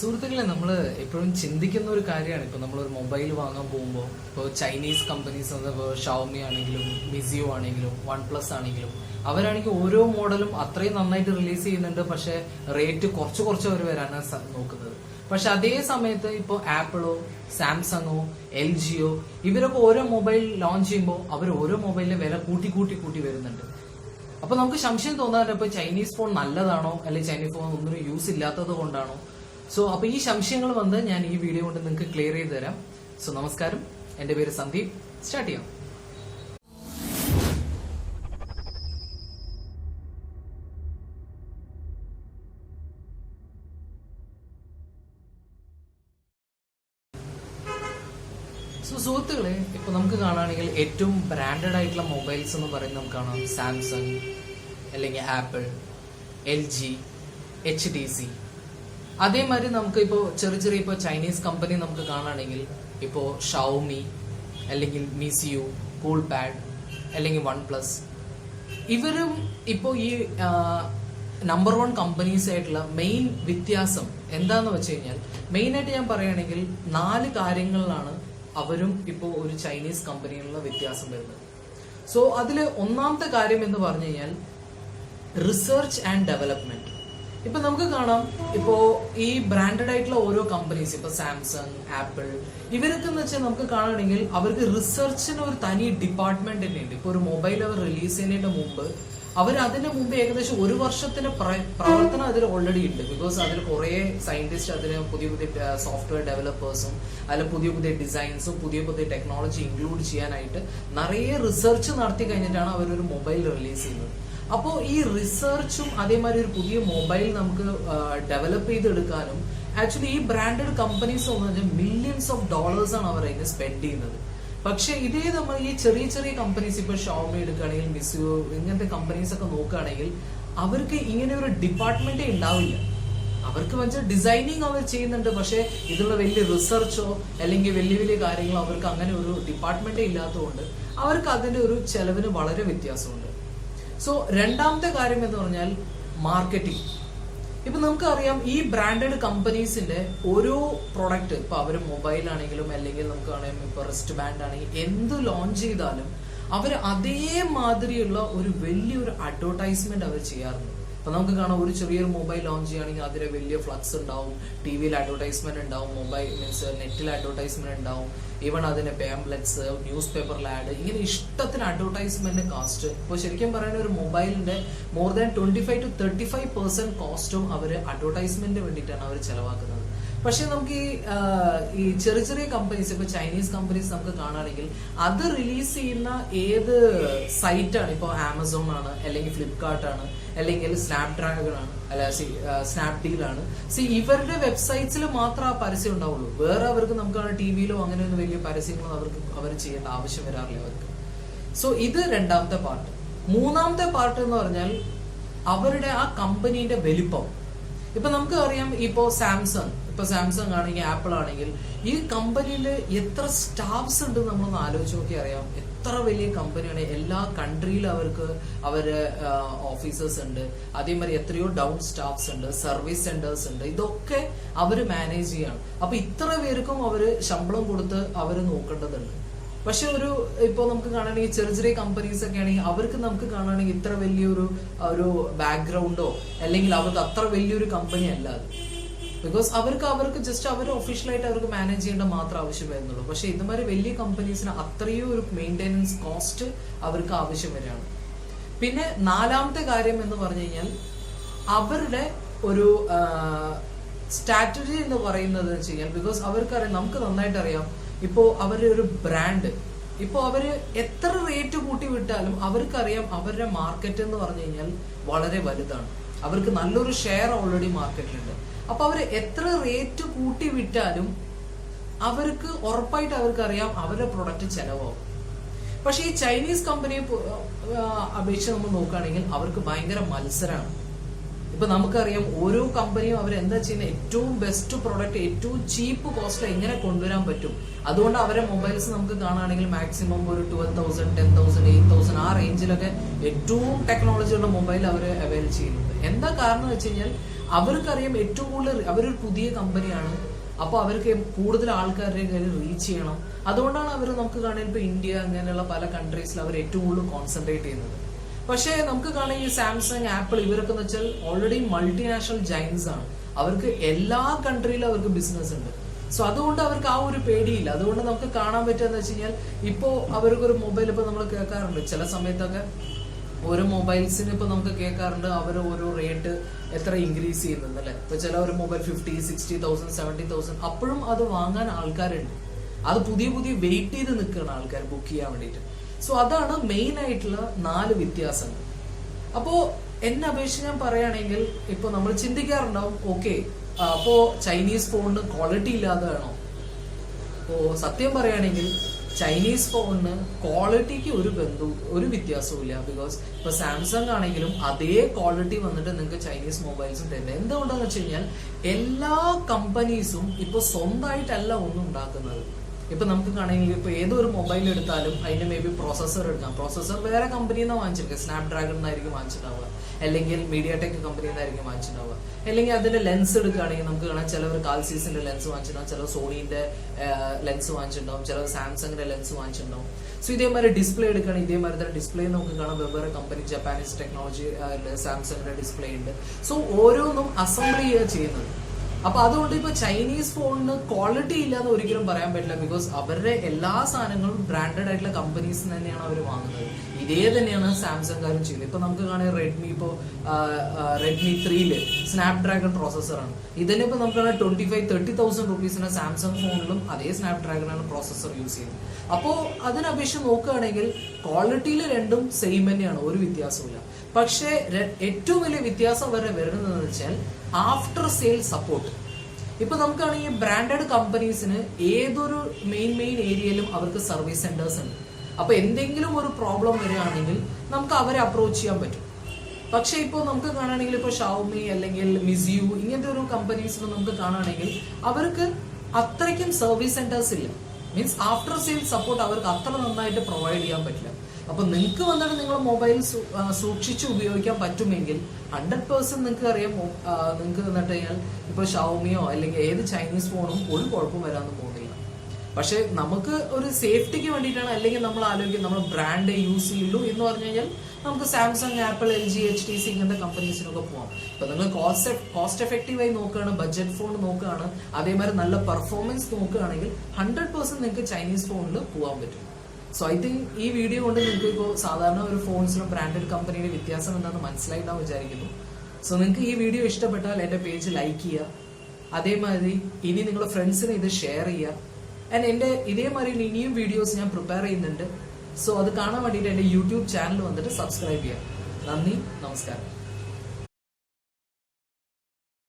സുഹൃത്തുക്കളെ, നമ്മൾ എപ്പോഴും ചിന്തിക്കുന്ന ഒരു കാര്യമാണ്. ഇപ്പോൾ നമ്മളൊരു മൊബൈൽ വാങ്ങാൻ പോകുമ്പോൾ ഇപ്പോൾ ചൈനീസ് കമ്പനീസ്, ഇപ്പോൾ ഷവോമി ആണെങ്കിലും മിസിയോ ആണെങ്കിലും വൺ പ്ലസ് ആണെങ്കിലും അവരാണെങ്കിൽ ഓരോ മോഡലും അത്രയും നന്നായിട്ട് റിലീസ് ചെയ്യുന്നുണ്ട്. പക്ഷേ റേറ്റ് കുറച്ച് അവർ വരാനാണ് നോക്കുന്നത്. പക്ഷെ അതേ സമയത്ത് ഇപ്പോൾ ആപ്പിളോ സാംസങ്ങോ എൽ ജിയോ ഇവരൊക്കെ ഓരോ മൊബൈൽ ലോഞ്ച് ചെയ്യുമ്പോൾ അവർ ഓരോ മൊബൈലിന്റെ വില കൂട്ടി വരുന്നുണ്ട്. അപ്പൊ നമുക്ക് സംശയം തോന്നാറുണ്ട്, ഇപ്പൊ ചൈനീസ് ഫോൺ നല്ലതാണോ അല്ലെങ്കിൽ ചൈനീസ് ഫോൺ ഒന്നും യൂസ് ഇല്ലാത്തത് കൊണ്ടാണോ? അപ്പൊ ഈ സംശയങ്ങൾ വന്ന് ഞാൻ ഈ വീഡിയോ കൊണ്ട് നിങ്ങൾക്ക് ക്ലിയർ ചെയ്ത് തരാം. നമസ്കാരം, എന്റെ പേര് സന്ദീപ്. സ്റ്റാർട്ട് ചെയ്യാം. സുഹൃത്തുക്കളെ, ഇപ്പൊ നമുക്ക് കാണുകയാണെങ്കിൽ ഏറ്റവും ബ്രാൻഡഡ് ആയിട്ടുള്ള മൊബൈൽസ് എന്ന് പറയുന്നത് നമുക്ക് കാണാം സാംസങ്, അല്ലെങ്കിൽ ആപ്പിൾ, എൽ ജി, HTC. അതേമാതിരി നമുക്ക് ഇപ്പോൾ ചെറിയ ഇപ്പോൾ ചൈനീസ് കമ്പനി നമുക്ക് കാണുകയാണെങ്കിൽ ഇപ്പോൾ ഷവോമി, അല്ലെങ്കിൽ മിസിയോ, കൂൾ പാഡ്, അല്ലെങ്കിൽ വൺ പ്ലസ്. ഇവരും ഇപ്പോൾ ഈ നമ്പർ 1 കമ്പനീസ് ആയിട്ടുള്ള മെയിൻ വ്യത്യാസം എന്താന്ന് വെച്ച് കഴിഞ്ഞാൽ, മെയിനായിട്ട് ഞാൻ പറയുകയാണെങ്കിൽ 4 കാര്യങ്ങളിലാണ് അവരും ഇപ്പോൾ ഒരു ചൈനീസ് കമ്പനിയിലുള്ള വ്യത്യാസം വരുന്നത്. അതില് ഒന്നാമത്തെ കാര്യം എന്ന് പറഞ്ഞു കഴിഞ്ഞാൽ റിസർച്ച് ആൻഡ് ഡെവലപ്മെന്റ്. ഇപ്പൊ നമുക്ക് കാണാം, ഇപ്പോ ഈ ബ്രാൻഡഡ് ആയിട്ടുള്ള ഓരോ കമ്പനീസ്, ഇപ്പൊ സാംസങ്, ആപ്പിൾ, ഇവരൊക്കെ എന്ന് വെച്ചാൽ നമുക്ക് കാണുകയാണെങ്കിൽ അവർക്ക് റിസർച്ചിന് ഒരു തനി ഡിപ്പാർട്ട്മെന്റ് തന്നെ ഉണ്ട്. ഇപ്പൊ ഒരു മൊബൈൽ അവർ റിലീസ് ചെയ്യുന്നതിന് മുമ്പ് അതിന് മുമ്പ് ഏകദേശം 1 വർഷത്തിന് പ്രവർത്തനം അതിൽ ഓൾറെഡി ഉണ്ട്. ബിക്കോസ് അതിൽ കുറെ സയന്റിസ്റ്റ്, അതിന് പുതിയ സോഫ്റ്റ്വെയർ ഡെവലപ്പേഴ്സും അതിൽ പുതിയ ഡിസൈൻസും പുതിയ ടെക്നോളജി ഇൻക്ലൂഡ് ചെയ്യാനായിട്ട് നിറയെ റിസർച്ച് നടത്തി കഴിഞ്ഞിട്ടാണ് അവരൊരു മൊബൈൽ റിലീസ് ചെയ്യുന്നത്. അപ്പോൾ ഈ റിസർച്ചും അതേമാതിരി ഒരു പുതിയ മൊബൈൽ നമുക്ക് ഡെവലപ്പ് ചെയ്തെടുക്കാനും ആക്ച്വലി ഈ ബ്രാൻഡഡ് കമ്പനീസ് എന്ന് പറഞ്ഞാൽ മില്യൺസ് ഓഫ് ഡോളേഴ്സ് ആണ് അവർ അതിന് സ്പെൻഡ് ചെയ്യുന്നത്. പക്ഷെ ഇതേ നമ്മൾ ഈ ചെറിയ കമ്പനീസ്, ഇപ്പൊ ഷവോമി എടുക്കുകയാണെങ്കിൽ, മിസിയോ, ഇങ്ങനത്തെ കമ്പനീസ് ഒക്കെ നോക്കുകയാണെങ്കിൽ അവർക്ക് ഇങ്ങനെ ഒരു ഡിപ്പാർട്ട്മെന്റേ ഉണ്ടാവില്ല. അവർക്ക് വെച്ചാൽ ഡിസൈനിങ് അവർ ചെയ്യുന്നുണ്ട്, പക്ഷെ ഇതിലുള്ള വലിയ റിസർച്ചോ അല്ലെങ്കിൽ വലിയ കാര്യങ്ങളോ അവർക്ക് അങ്ങനെ ഒരു ഡിപ്പാർട്ട്മെന്റേ ഇല്ലാത്തതുകൊണ്ട് അവർക്ക് അതിന്റെ ഒരു ചെലവിന് വളരെ വ്യത്യാസമുണ്ട്. രണ്ടാമത്തെ കാര്യം എന്ന് പറഞ്ഞാൽ മാർക്കറ്റിംഗ്. ഇപ്പൊ നമുക്കറിയാം, ഈ ബ്രാൻഡഡ് കമ്പനീസിന്റെ ഓരോ പ്രൊഡക്റ്റ്, ഇപ്പൊ അവര് മൊബൈൽ ആണെങ്കിലും അല്ലെങ്കിൽ നമുക്ക് കാണാം ഇപ്പൊ റിസ്റ്റ് ബാൻഡ് ആണെങ്കിൽ എന്ത് ലോഞ്ച് ചെയ്താലും അവർ അതേമാതിരിയുള്ള ഒരു വലിയൊരു അഡ്വർടൈസ്മെന്റ് അവർ ചെയ്യാറുണ്ട്. അപ്പൊ നമുക്ക് കാണാം, ഒരു ചെറിയൊരു മൊബൈൽ ലോഞ്ച് ചെയ്യുകയാണെങ്കിൽ അതിന് വലിയ ഫ്ലക്സ് ഉണ്ടാവും, ടിവിയിൽ അഡ്വർടൈസ്മെന്റ് ഉണ്ടാവും, മൊബൈൽ മീൻസ് നെറ്റിൽ അഡ്വർടൈസ്മെന്റ് ഉണ്ടാവും, ഈവൺ അതിന്റെ പാംപ്ലെറ്റ്സ്, ന്യൂസ് പേപ്പറിൽ ആഡ്, ഇങ്ങനെ ഇഷ്ടത്തിന് അഡ്വർടൈസ്മെന്റ് കാസ്റ്റ്. ഇപ്പോൾ ശരിക്കും പറയുന്ന ഒരു മൊബൈലിന്റെ മോർ ദാൻ 25 to 35% കോസ്റ്റും അവർ അഡ്വർടൈസ്മെന്റിന് വേണ്ടിയിട്ടാണ് അവർ ചെലവാക്കുന്നത്. പക്ഷെ നമുക്ക് ഈ ചെറിയ കമ്പനീസ്, ഇപ്പൊ ചൈനീസ് കമ്പനീസ് നമുക്ക് കാണുകയാണെങ്കിൽ അത് റിലീസ് ചെയ്യുന്ന ഏത് സൈറ്റാണ്, ഇപ്പൊ ആമസോൺ ആണ്, അല്ലെങ്കിൽ ഫ്ലിപ്കാർട്ട് ആണ്, അല്ലെങ്കിൽ സ്നാപ്ഡ്രാഗൺ ആണ്, അല്ല സ്നാപ്ഡീൽ ആണ്. ഇവരുടെ വെബ്സൈറ്റ്സിൽ മാത്രം ആ പരസ്യം ഉണ്ടാവുള്ളൂ. വേറെ അവർക്ക് നമുക്ക് ടിവിയിലോ അങ്ങനെ ഒന്നും വലിയ പരസ്യങ്ങളോ അവർ ചെയ്യേണ്ട ആവശ്യം വരാറില്ല അവർക്ക്. ഇത് രണ്ടാമത്തെ പാർട്ട്. മൂന്നാമത്തെ പാർട്ട് എന്ന് പറഞ്ഞാൽ അവരുടെ ആ കമ്പനീന്റെ വലിപ്പം. ഇപ്പൊ നമുക്ക് അറിയാം, ഇപ്പോ സാംസങ് ആണെങ്കിൽ ആപ്പിൾ ആണെങ്കിൽ ഈ കമ്പനിയിൽ എത്ര സ്റ്റാഫ്സ് ഉണ്ട് നമ്മളൊന്ന് ആലോചിച്ച് നോക്കി അറിയാം. എത്ര വലിയ കമ്പനിയാണ്. എല്ലാ കൺട്രിയിലും അവര് ഓഫീസേഴ്സ് ഉണ്ട്. അതേമാതിരി എത്രയോ ഡൗൺ സ്റ്റാഫ്സ് ഉണ്ട്, സർവീസ് സെന്റേഴ്സ് ഉണ്ട്. ഇതൊക്കെ അവര് മാനേജ് ചെയ്യാണ്. അപ്പൊ ഇത്ര പേർക്കും അവര് ശമ്പളം കൊടുത്ത് അവര് നോക്കേണ്ടതുണ്ട്. പക്ഷെ ഇപ്പൊ നമുക്ക് കാണുകയാണെങ്കിൽ ചെറിയ കമ്പനീസ് ഒക്കെ ആണെങ്കിൽ അവർക്ക് നമുക്ക് കാണുകയാണെങ്കിൽ ഇത്ര വലിയൊരു ബാക്ക്ഗ്രൗണ്ടോ അല്ലെങ്കിൽ അവർക്ക് അത്ര വലിയൊരു കമ്പനി അല്ല അത്. ബിക്കോസ് അവർക്ക് ജസ്റ്റ് അവർ ഒഫീഷ്യലായിട്ട് അവർക്ക് മാനേജ് ചെയ്യേണ്ട മാത്രം ആവശ്യം വരുന്നുള്ളൂ. പക്ഷെ ഇതുമാതിരി വലിയ കമ്പനീസിന് അത്രയും ഒരു മെയിൻ്റെനൻസ് കോസ്റ്റ് അവർക്ക് ആവശ്യം വരികയാണ്. പിന്നെ നാലാമത്തെ കാര്യം എന്ന് പറഞ്ഞു കഴിഞ്ഞാൽ അവരുടെ ഒരു സ്ട്രാറ്റജി എന്ന് പറയുന്നത് വെച്ച് കഴിഞ്ഞാൽ, ബിക്കോസ് അവർക്കറിയാം, നമുക്ക് നന്നായിട്ട് അറിയാം, ഇപ്പോ അവരുടെ ഒരു ബ്രാൻഡ്, ഇപ്പോ അവര് എത്ര റേറ്റ് കൂട്ടി വിട്ടാലും അവർക്കറിയാം അവരുടെ മാർക്കറ്റ് എന്ന് പറഞ്ഞു കഴിഞ്ഞാൽ വളരെ വലുതാണ്. അവർക്ക് നല്ലൊരു ഷെയർ ഓൾറെഡി മാർക്കറ്റിലുണ്ട്. അപ്പൊ അവര് എത്ര റേറ്റ് കൂട്ടി വിറ്റാലും അവർക്ക് ഉറപ്പായിട്ട് അവർക്കറിയാം അവരുടെ പ്രൊഡക്റ്റ് ചെലവാകും. പക്ഷെ ഈ ചൈനീസ് കമ്പനിയെ അപേക്ഷിച്ച് നമ്മൾ നോക്കുകയാണെങ്കിൽ അവർക്ക് ഭയങ്കര മത്സരമാണ്. ഇപ്പൊ നമുക്കറിയാം, ഓരോ കമ്പനിയും അവരെന്താ ചെയ്യുന്നത്, ഏറ്റവും ബെസ്റ്റ് പ്രൊഡക്റ്റ് ഏറ്റവും ചീപ്പ് കോസ്റ്റിൽ എങ്ങനെ കൊണ്ടുവരാൻ പറ്റും. അതുകൊണ്ട് അവരെ മൊബൈൽസ് നമുക്ക് കാണുകയാണെങ്കിൽ മാക്സിമം ഒരു 12,000, 10,000, 8,000 ആ റേഞ്ചിലൊക്കെ ഏറ്റവും ടെക്നോളജിയുള്ള മൊബൈൽ അവർ അവൈൽ ചെയ്യുന്നുണ്ട്. എന്താ കാരണം എന്ന് വെച്ച് കഴിഞ്ഞാൽ അവർക്കറിയാം ഏറ്റവും കൂടുതൽ അവരൊരു പുതിയ കമ്പനിയാണ്, അപ്പൊ അവർക്ക് കൂടുതൽ ആൾക്കാരുടെ കയ്യിൽ റീച്ച് ചെയ്യണം. അതുകൊണ്ടാണ് അവർ നമുക്ക് കാണാൻ ഇപ്പൊ ഇന്ത്യ അങ്ങനെയുള്ള പല കൺട്രീസിൽ അവർ ഏറ്റവും കൂടുതൽ കോൺസെൻട്രേറ്റ് ചെയ്യുന്നത്. പക്ഷേ നമുക്ക് കാണാൻ ഈ സാംസങ്, ആപ്പിൾ ഇവരൊക്കെ എന്ന് വെച്ചാൽ ഓൾറെഡി മൾട്ടിനാഷണൽ ജയൻസ് ആണ്. അവർക്ക് എല്ലാ കൺട്രിയിലും അവർക്ക് ബിസിനസ് ഉണ്ട്. സോ അതുകൊണ്ട് അവർക്ക് ആ ഒരു പേടിയില്ല. അതുകൊണ്ട് നമുക്ക് കാണാൻ പറ്റുക വെച്ച് കഴിഞ്ഞാൽ ഇപ്പോ അവർക്കൊരു മൊബൈൽ ഇപ്പൊ നമ്മൾ കേൾക്കാറുണ്ട് ചില സമയത്തൊക്കെ ഓരോ മൊബൈൽസിന് ഇപ്പൊ നമുക്ക് കേൾക്കാറുണ്ട് അവർ ഓരോ റേറ്റ് എത്ര ഇൻക്രീസ് ചെയ്യുന്നുണ്ട് അല്ലെ. ഇപ്പൊ ചില ഒരു മൊബൈൽ 50, 60,000, 70,000 അപ്പോഴും അത് വാങ്ങാൻ ആൾക്കാരുണ്ട്. അത് പുതിയ വെയിറ്റ് ചെയ്ത് നിൽക്കുകയാണ് ആൾക്കാർ ബുക്ക് ചെയ്യാൻ വേണ്ടിയിട്ട്. സോ അതാണ് മെയിൻ ആയിട്ടുള്ള 4 വ്യത്യാസങ്ങൾ. അപ്പോ എന്നെ അപേക്ഷിച്ച് ഞാൻ പറയുകയാണെങ്കിൽ ഇപ്പൊ നമ്മൾ ചിന്തിക്കാറുണ്ടാവും, ഓക്കെ അപ്പോ ചൈനീസ് ഫോണിന് ക്വാളിറ്റി ഇല്ലാതെ വേണോ? അപ്പോ സത്യം പറയുകയാണെങ്കിൽ ചൈനീസ് ഫോണിന് ക്വാളിറ്റിക്ക് ഒരു വ്യത്യാസവും ഇല്ല. ബിക്കോസ് ഇപ്പൊ സാംസങ് ആണെങ്കിലും അതേ ക്വാളിറ്റി വന്നിട്ട് നിങ്ങൾക്ക് ചൈനീസ് മൊബൈൽസും തരുന്നത്. എന്തുകൊണ്ടാന്ന് വെച്ച് കഴിഞ്ഞാൽ എല്ലാ കമ്പനീസും ഇപ്പൊ സ്വന്തമായിട്ടല്ല ഒന്നും ഉണ്ടാക്കുന്നത്. ഇപ്പൊ നമുക്ക് കാണണമെങ്കിൽ ഇപ്പൊ ഏതൊരു മൊബൈൽ എടുത്താലും അതിന്റെ മേ ബി പ്രോസസർ എടുക്കാം. പ്രോസസർ വേറെ കമ്പനിയിൽ നിന്ന് വാങ്ങിച്ചിരിക്കുക, സ്നാപ്ഡ്രാഗൺ എന്നായിരിക്കും വാങ്ങിച്ചിട്ടുണ്ടാവുക, അല്ലെങ്കിൽ മീഡിയാടെക് കമ്പനിയിൽ നിന്നായിരിക്കും വാങ്ങിച്ചിട്ടുണ്ടാവുക. അല്ലെങ്കിൽ അതിന്റെ ലെൻസ് എടുക്കുകയാണെങ്കിൽ നമുക്ക് കാണാം ചിലവർ കാൽസീസിന്റെ ലെൻസ് വാങ്ങിച്ചിട്ടുണ്ടാവും, ചിലർ സോണീന്റെ ലെൻസ് വാങ്ങിച്ചിട്ടുണ്ടാവും, ചിലർ സാംസങ്ങിന്റെ ലെൻസ് വാങ്ങിച്ചിട്ടുണ്ടാവും. സോ ഇതേമാതിരി ഡിസ്പ്ലേ എടുക്കുകയാണെങ്കിൽ ഇതേമാതിരി തന്നെ ഡിസ്പ്ലേ നമുക്ക് കാണാം വെവ്വേറെ കമ്പനി, ജപ്പാനീസ് ടെക്നോളജി, സാംസങ്ങിന്റെ ഡിസ്പ്ലേ ഉണ്ട്. സോ ഓരോന്നും അസംബിൾ ചെയ്യുക ചെയ്യുന്നത്. അപ്പൊ അതുകൊണ്ട് ഇപ്പൊ ചൈനീസ് ഫോണിന് ക്വാളിറ്റി ഇല്ലാന്ന് ഒരിക്കലും പറയാൻ പറ്റില്ല. ബിക്കോസ് അവരുടെ എല്ലാ സാധനങ്ങളും ബ്രാൻഡഡ് ആയിട്ടുള്ള കമ്പനീസ് തന്നെയാണ് അവർ വാങ്ങുന്നത്. ഇതേ തന്നെയാണ് സാംസങ്കാരും ചെയ്യുന്നത്. ഇപ്പൊ നമുക്ക് കാണാൻ റെഡ്മി, ഇപ്പോ റെഡ്മി 3 സ്നാപ്ഡ്രാഗൺ പ്രോസസ്സറാണ്. ഇതിന് ഇപ്പൊ നമുക്ക് 25-30,000 റുപ്പീസിന് സാംസങ് ഫോണിലും അതേ സ്നാപ്ഡ്രാഗൺ ആണ് പ്രോസസ്സർ യൂസ് ചെയ്യുന്നത്. അപ്പോ അതിനപേക്ഷിച്ച് നോക്കുകയാണെങ്കിൽ ക്വാളിറ്റിയിൽ രണ്ടും സെയിം തന്നെയാണ്, ഒരു വ്യത്യാസമില്ല. പക്ഷേ ഏറ്റവും വലിയ വ്യത്യാസം വരെ വരുന്നതെന്ന് വെച്ചാൽ ആഫ്റ്റർ സെയിൽ സപ്പോർട്ട്. ഇപ്പൊ നമുക്കാണെങ്കിൽ ബ്രാൻഡഡ് കമ്പനീസിന് ഏതൊരു മെയിൻ ഏരിയയിലും അവർക്ക് സർവീസ് സെന്റേഴ്സ് ഉണ്ട്. അപ്പൊ എന്തെങ്കിലും ഒരു പ്രോബ്ലം വരികയാണെങ്കിൽ നമുക്ക് അവരെ അപ്രോച്ച് ചെയ്യാൻ പറ്റും. പക്ഷെ ഇപ്പോൾ നമുക്ക് കാണുകയാണെങ്കിൽ ഇപ്പോൾ ഷവോമി അല്ലെങ്കിൽ മിസിയു ഇങ്ങനത്തെ ഒരു കമ്പനീസിൽ നമുക്ക് കാണുകയാണെങ്കിൽ അവർക്ക് അത്രയ്ക്കും സർവീസ് സെന്റേഴ്സ് ഇല്ല. മീൻസ് ആഫ്റ്റർ സെയിൽ സപ്പോർട്ട് അവർക്ക് അത്ര നന്നായിട്ട് പ്രൊവൈഡ് ചെയ്യാൻ പറ്റില്ല. അപ്പൊ നിങ്ങൾക്ക് വന്നിട്ട് നിങ്ങൾ മൊബൈൽ സൂക്ഷിച്ച് ഉപയോഗിക്കാൻ പറ്റുമെങ്കിൽ 100% നിങ്ങൾക്ക് അറിയാം, നിങ്ങൾക്ക് വന്നിട്ട് കഴിഞ്ഞാൽ ഇപ്പൊ ഷവോമിയോ അല്ലെങ്കിൽ ഏത് ചൈനീസ് ഫോണും ഒരു കുഴപ്പം വരാമെന്ന് പോകുന്നില്ല. പക്ഷെ നമുക്ക് ഒരു സേഫ്റ്റിക്ക് വേണ്ടിയിട്ടാണ്, അല്ലെങ്കിൽ നമ്മൾ ആലോചിക്കും നമ്മൾ ബ്രാൻഡ് യൂസ് ചെയ്യുള്ളൂ എന്ന് പറഞ്ഞു കഴിഞ്ഞാൽ നമുക്ക് സാംസങ്, ആപ്പിൾ, LG, HTC ഇങ്ങനത്തെ കമ്പനീസിനൊക്കെ പോവാം. ഇപ്പൊ നിങ്ങൾ കോസ്റ്റ് എഫക്റ്റീവായി നോക്കുകയാണ്, ബഡ്ജറ്റ് ഫോൺ നോക്കുകയാണ്, അതേമാതിരി നല്ല പെർഫോമൻസ് നോക്കുകയാണെങ്കിൽ 100% നിങ്ങൾക്ക് ചൈനീസ് ഫോണിൽ പോകാൻ പറ്റും. സോ ഐ തിങ്ക് ഈ വീഡിയോ കൊണ്ട് നിങ്ങൾക്ക് ഇപ്പോൾ സാധാരണ ഒരു ഫോൺസിലും ബ്രാൻഡഡ് കമ്പനിയുടെ വ്യത്യാസം എന്താണെന്ന് മനസ്സിലായിട്ടാണ് വിചാരിക്കുന്നു. സോ നിങ്ങൾക്ക് ഈ വീഡിയോ ഇഷ്ടപ്പെട്ടാൽ എൻ്റെ പേജ് ലൈക്ക് ചെയ്യുക, അതേമാതിരി ഇനി നിങ്ങളുടെ ഫ്രണ്ട്സിന് ഇത് ഷെയർ ചെയ്യുക. ആൻഡ് എൻ്റെ ഇതേമാതിരി ഇനിയും വീഡിയോസ് ഞാൻ പ്രിപ്പയർ ചെയ്യുന്നുണ്ട്. സോ അത് കാണാൻ വേണ്ടിയിട്ട് എൻ്റെ യൂട്യൂബ് ചാനൽ വന്നിട്ട് സബ്സ്ക്രൈബ് ചെയ്യുക. നന്ദി, നമസ്കാരം.